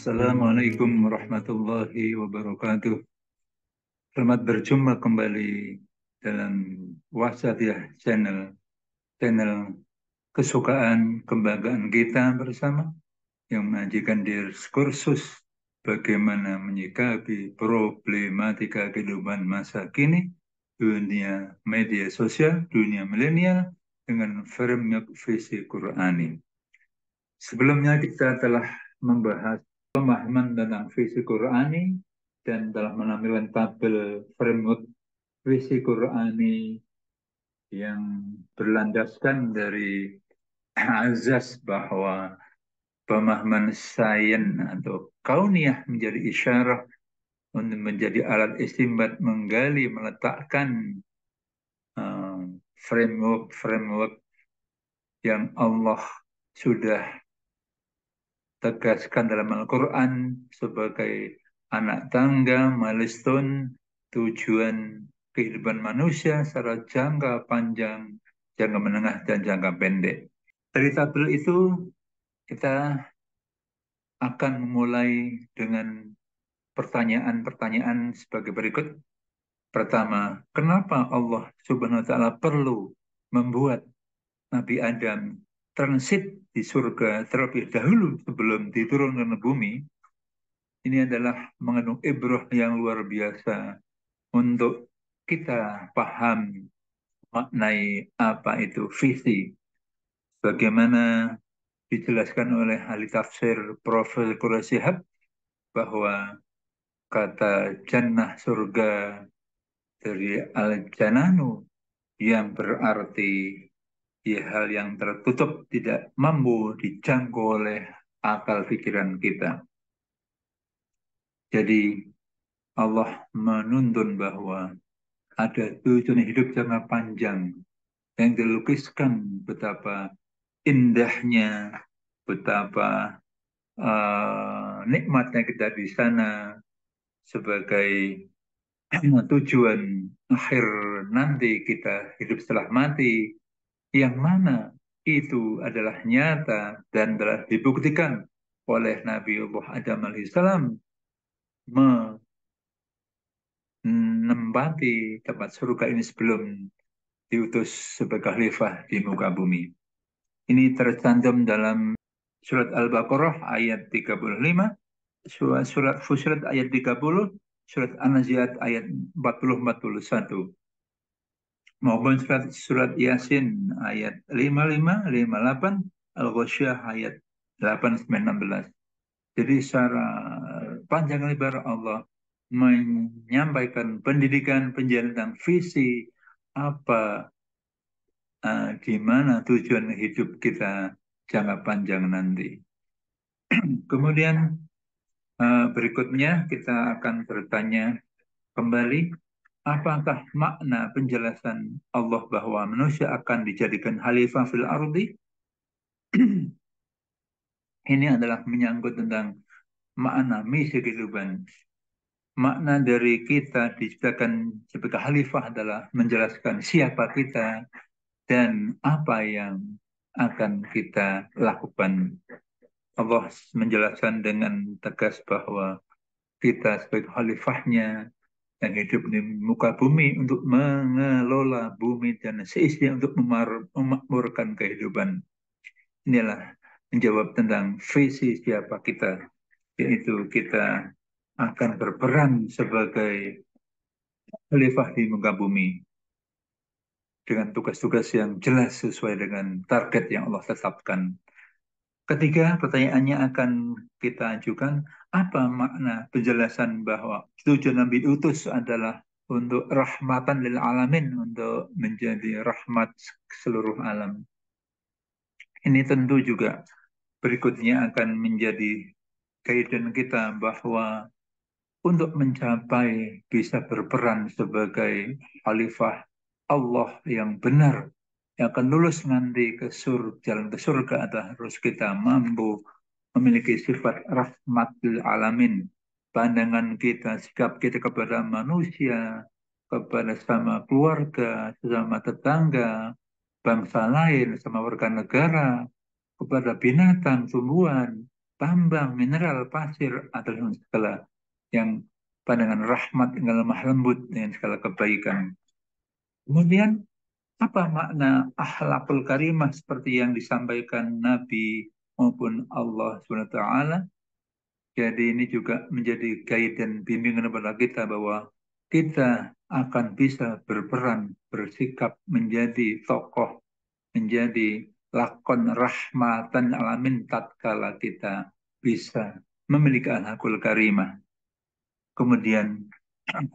Assalamualaikum warahmatullahi wabarakatuh. Selamat berjumpa kembali dalam Wasatiyah channel kesukaan kebanggaan kita bersama yang menyajikan diskursus bagaimana menyikapi problematika kehidupan masa kini, dunia media sosial, dunia milenial dengan framework visi Qurani. Sebelumnya kita telah membahas pemahaman tentang visi Qurani dan telah menampilkan tabel framework visi Qurani yang berlandaskan dari azas bahwa pemahaman sains atau kauniyah menjadi isyarah untuk menjadi alat istimbat menggali meletakkan framework yang Allah sudah tegaskan dalam Al-Quran sebagai anak tangga, milestone, tujuan kehidupan manusia secara jangka panjang, jangka menengah, dan jangka pendek. Dari tabel itu kita akan memulai dengan pertanyaan-pertanyaan sebagai berikut. Pertama, kenapa Allah Subhanahu wa Ta'ala perlu membuat Nabi Adam transit di surga terlebih dahulu sebelum diturunkan ke bumi? Ini adalah mengandung ibrah yang luar biasa untuk kita paham maknai apa itu visi. Bagaimana dijelaskan oleh ahli tafsir Profesor Quraisyihab bahwa kata jannah surga dari al-jananu yang berarti ya, hal yang tertutup tidak mampu dijangkau oleh akal pikiran kita. Jadi Allah menuntun bahwa ada tujuan hidup jangka panjang yang dilukiskan betapa indahnya, betapa nikmatnya kita di sana sebagai tujuan akhir nanti kita hidup setelah mati, yang mana itu adalah nyata dan telah dibuktikan oleh Nabi Allah Adam alaihissalam menempati tempat surga ini sebelum diutus sebagai khalifah di muka bumi. Ini tercantum dalam surat Al-Baqarah ayat 35, surat Fussilat ayat 30, surat An-Nazi'at ayat 40-41, maupun surat Yasin ayat 55, 58, Al-Ghasyiyah ayat 8-16. Jadi secara panjang lebar Allah menyampaikan pendidikan penjelasan tentang visi apa di mana tujuan hidup kita jangka panjang nanti. Kemudian berikutnya kita akan bertanya kembali, apakah makna penjelasan Allah bahwa manusia akan dijadikan khalifah fil ardi? Ini adalah menyangkut tentang makna misi kehidupan. Makna dari kita diciptakan sebagai khalifah adalah menjelaskan siapa kita dan apa yang akan kita lakukan. Allah menjelaskan dengan tegas bahwa kita sebagai khalifahnya yang hidup di muka bumi untuk mengelola bumi dan seisinya untuk memakmurkan kehidupan. Inilah menjawab tentang visi siapa kita, yaitu kita akan berperan sebagai khalifah di muka bumi dengan tugas-tugas yang jelas sesuai dengan target yang Allah tetapkan. Ketiga, pertanyaannya akan kita ajukan, apa makna penjelasan bahwa tujuan Nabi utus adalah untuk rahmatan lil alamin, untuk menjadi rahmat seluruh alam. Ini tentu juga berikutnya akan menjadi guidance kita bahwa untuk mencapai bisa berperan sebagai khalifah Allah yang benar, yang akan lulus nanti ke surga, jalan ke surga adalah harus kita mampu memiliki sifat rahmatul alamin. Pandangan kita, sikap kita kepada manusia, kepada sama keluarga, sesama tetangga, bangsa lain, sama warga negara, kepada binatang, tumbuhan, tambang, mineral, pasir, atau segala yang pandangan rahmat dengan lemah lembut dengan segala kebaikan. Kemudian apa makna akhlakul karimah seperti yang disampaikan Nabi maupun Allah SWT? Jadi ini juga menjadi guide dan bimbingan kepada kita bahwa kita akan bisa berperan, bersikap menjadi tokoh, menjadi lakon rahmatan alamin tatkala kita bisa memiliki akhlakul karimah. Kemudian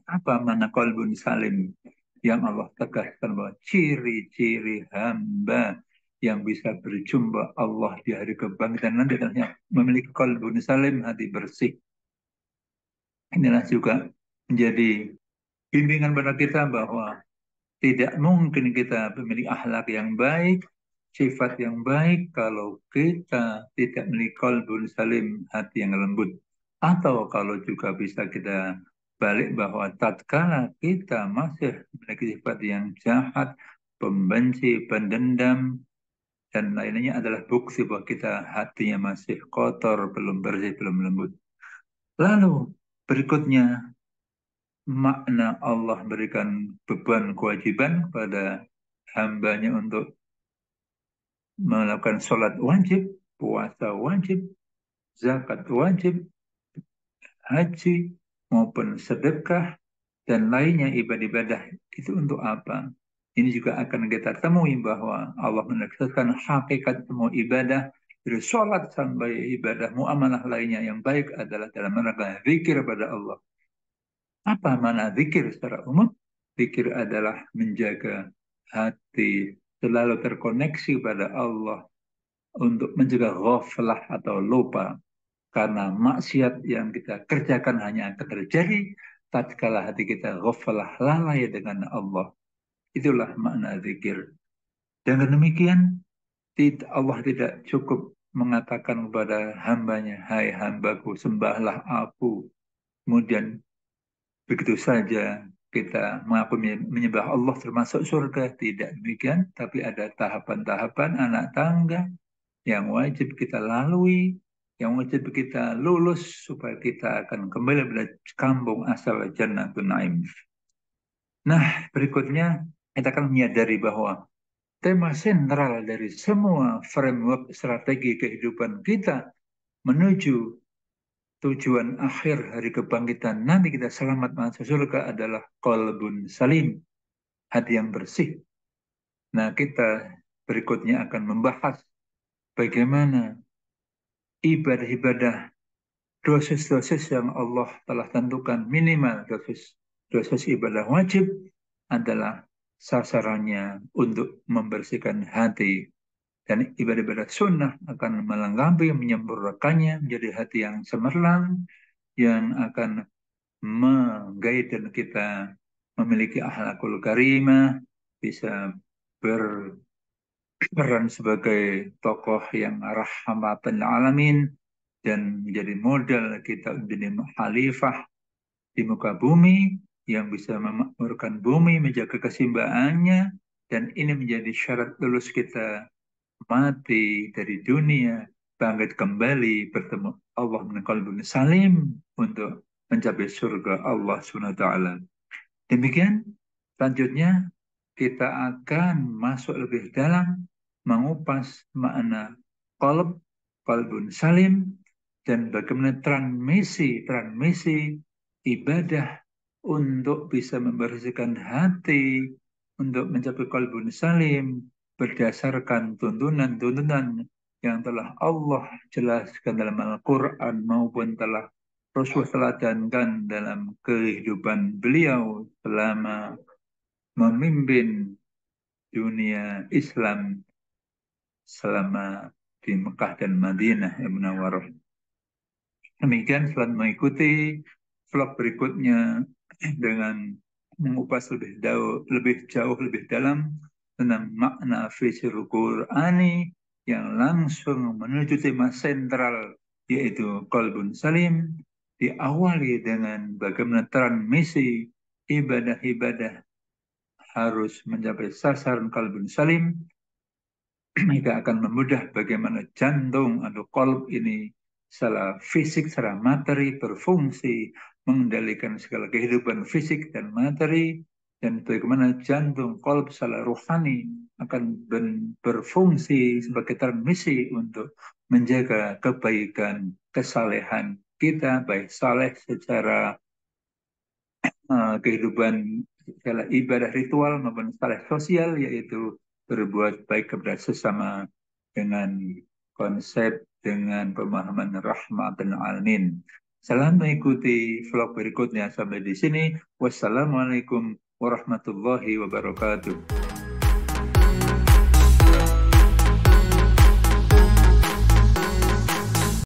apa mana qalbun salim yang Allah tegaskan bahwa ciri-ciri hamba yang bisa berjumpa Allah di hari kebangkitan nanti adalah memiliki qalbun salim, hati bersih. Inilah juga menjadi bimbingan pada kita bahwa tidak mungkin kita memiliki akhlak yang baik, sifat yang baik kalau kita tidak memiliki qalbun salim, hati yang lembut. Atau kalau juga bisa kita balik bahwa tatkala kita masih memiliki sifat yang jahat, pembenci, pendendam, dan lainnya adalah bukti bahwa kita hatinya masih kotor, belum bersih, belum lembut. Lalu berikutnya makna Allah berikan beban kewajiban pada hambanya untuk melakukan sholat wajib, puasa wajib, zakat wajib, haji, maupun sedekah, dan lainnya ibadah-ibadah. Itu untuk apa? Ini juga akan kita temui bahwa Allah menegaskan hakikat semua ibadah, dari sholat sampai ibadah muamalah lainnya yang baik adalah dalam rangka zikir pada Allah. Apa mana zikir secara umum? Zikir adalah menjaga hati selalu terkoneksi pada Allah untuk mencegah ghaflah atau lupa. Karena maksiat yang kita kerjakan hanya akan terjadi tatkala hati kita ghaflah lalai dengan Allah. Itulah makna zikir. Dengan demikian, Allah tidak cukup mengatakan kepada hambanya, hai hambaku, sembahlah aku. Kemudian begitu saja kita mengaku menyembah Allah termasuk surga. Tidak demikian, tapi ada tahapan-tahapan anak tangga yang wajib kita lalui, yang wajib kita lulus supaya kita akan kembali pada kampung asal Jannatun Naim. Nah, berikutnya kita akan menyadari bahwa tema sentral dari semua framework strategi kehidupan kita menuju tujuan akhir hari kebangkitan nanti kita selamat masuk surga adalah qalbun salim, hati yang bersih. Nah, kita berikutnya akan membahas bagaimana ibadah-ibadah, dosis-dosis yang Allah telah tentukan, minimal dosis ibadah wajib adalah sasarannya untuk membersihkan hati. Dan ibadah-ibadah sunnah akan melengkapi, menyempurnakannya menjadi hati yang cemerlang, yang akan mengguide kita memiliki akhlakul karimah, bisa berperan sebagai tokoh yang rahmatan alamin, dan menjadi modal kita menjadi khalifah di muka bumi yang bisa memakmurkan bumi, menjaga keseimbangannya, dan ini menjadi syarat lulus kita mati dari dunia, bangkit kembali, bertemu Allah dengan qalbun salim untuk mencapai surga Allah SWT. Demikian, selanjutnya kita akan masuk lebih dalam mengupas makna qalb, qalbun salim, dan bagaimana transmisi ibadah untuk bisa membersihkan hati, untuk mencapai qalbun salim, berdasarkan tuntunan-tuntunan yang telah Allah jelaskan dalam Al-Quran maupun telah Rasulullah teladankan dalam kehidupan beliau selama memimpin dunia Islam selama di Mekah dan Madinah yang Munawwarah. Demikian selamat mengikuti vlog berikutnya dengan mengupas lebih jauh, lebih dalam tentang makna fisirul Qur'ani yang langsung menuju tema sentral yaitu qalbun salim, diawali dengan bagaimana transmisi ibadah-ibadah harus mencapai sasaran qalbun salim. Kita akan memudah bagaimana jantung atau qalb ini secara fisik, secara materi, berfungsi, mengendalikan segala kehidupan fisik dan materi, dan bagaimana jantung, kolb, secara rohani akan berfungsi sebagai transmisi untuk menjaga kebaikan, kesalehan kita, baik saleh secara kehidupan segala ibadah ritual maupun saleh sosial, yaitu berbuat baik kepada sesama dengan konsep, dengan pemahaman rahmat dan alamin. Salam mengikuti vlog berikutnya. Sampai di sini. Wassalamualaikum warahmatullahi wabarakatuh.